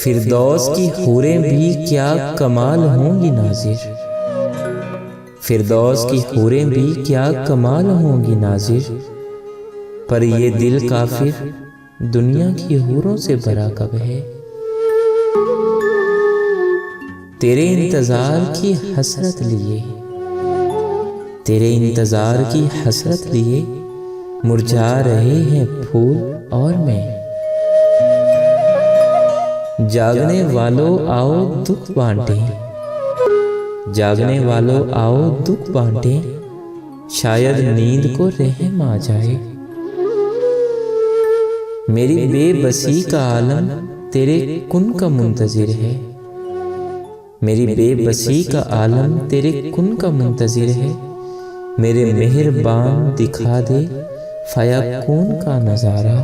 फिरदौस की हूरें भी क्या कमाल होंगी नाज़िर, फिरदौस की हूरें भी क्या कमाल होंगी नाज़िर। पर ये दिल काफिर दुनिया की हूरों से भरा कब है। तेरे इंतजार की हसरत लिए, तेरे इंतजार की हसरत लिए मुरझा रहे हैं फूल और मैं। जागने वालों आओ दुख बांटे, जागने वालों आओ दुख बांटे, शायद नींद को रहम आ जाए। मेरी बेबसी का आलम तेरे कुन का मुंतजिर है, मेरी बेबसी का आलम तेरे कुन का मुंतजिर है। मेरे मेहरबान दिखा दे फयाकून का नजारा।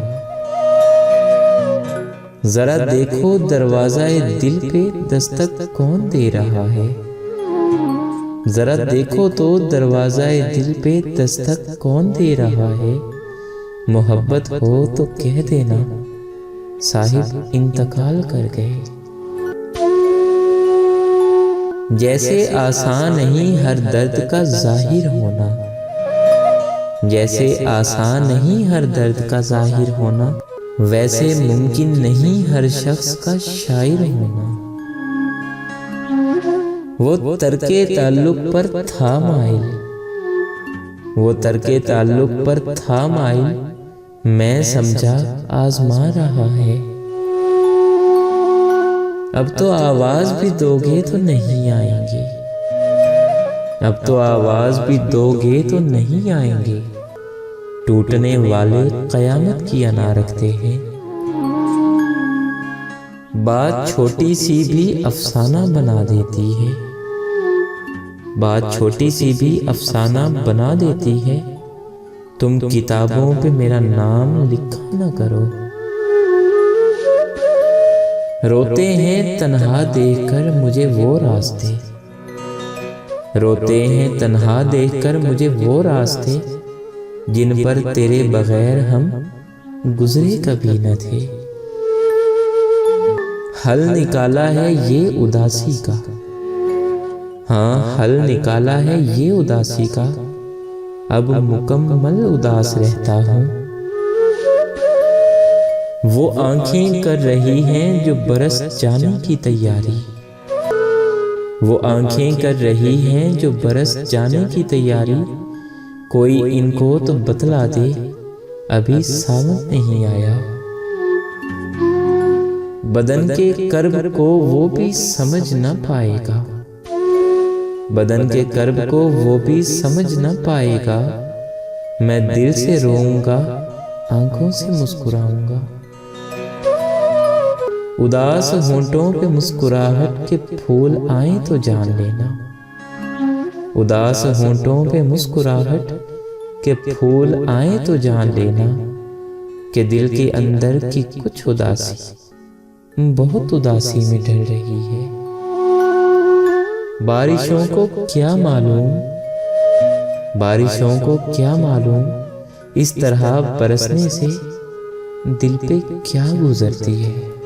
जरा देखो दरवाज़ाए दिल पे दस्तक कौन दे रहा है, जरा देखो तो दरवाज़ाए दिल पे दस्तक कौन दे रहा है। मोहब्बत हो तो कह देना साहिब इंतकाल कर गए। जैसे आसान नहीं हर दर्द का जाहिर होना, जैसे आसान नहीं हर दर्द का जाहिर होना, वैसे मुमकिन नहीं हर शख्स का शायर होना। वो तरके ताल्लुक पर था माइल, वो तरके ताल्लुक पर था माइल, मैं समझा आजमा रहा है। अब तो आवाज भी दोगे तो नहीं आएंगे, अब तो आवाज भी दोगे तो नहीं आएंगे। टूटने वाले कयामत की अना रखते हैं। बात छोटी सी भी अफसाना बना देती है, बात छोटी सी भी अफसाना बना देती है। तुम किताबों पे मेरा नाम लिखा न करो। रोते हैं तन्हा देखकर मुझे वो रास्ते, रोते हैं तन्हा देखकर मुझे वो रास्ते, जिन पर तेरे बगैर हम गुजरे कभी न थे। हल निकाला है ये उदासी का, हाँ हल निकाला है ये उदासी का। अब मुकम्मल उदास रहता हूँ। वो आंखें कर रही हैं जो बरस जाने की तैयारी, वो आंखें कर रही हैं जो बरस जाने की तैयारी। कोई इनको तो बतला दे अभी सावन नहीं आया। बदन के कर्ब को वो भी समझ न पाएगा, बदन के कर्ब को वो भी समझ न पाएगा। मैं दिल से रोऊंगा आंखों से मुस्कुराऊंगा। उदास होंठों पे मुस्कुराहट के फूल आए तो जान लेना, उदास होंठों पे मुस्कुराहट के फूल आए तो जान लेना कि दिल के अंदर की कुछ उदासी बहुत उदासी में ढल रही है। बारिशों को क्या मालूम, बारिशों को क्या मालूम इस तरह बरसने से दिल पे क्या गुजरती है।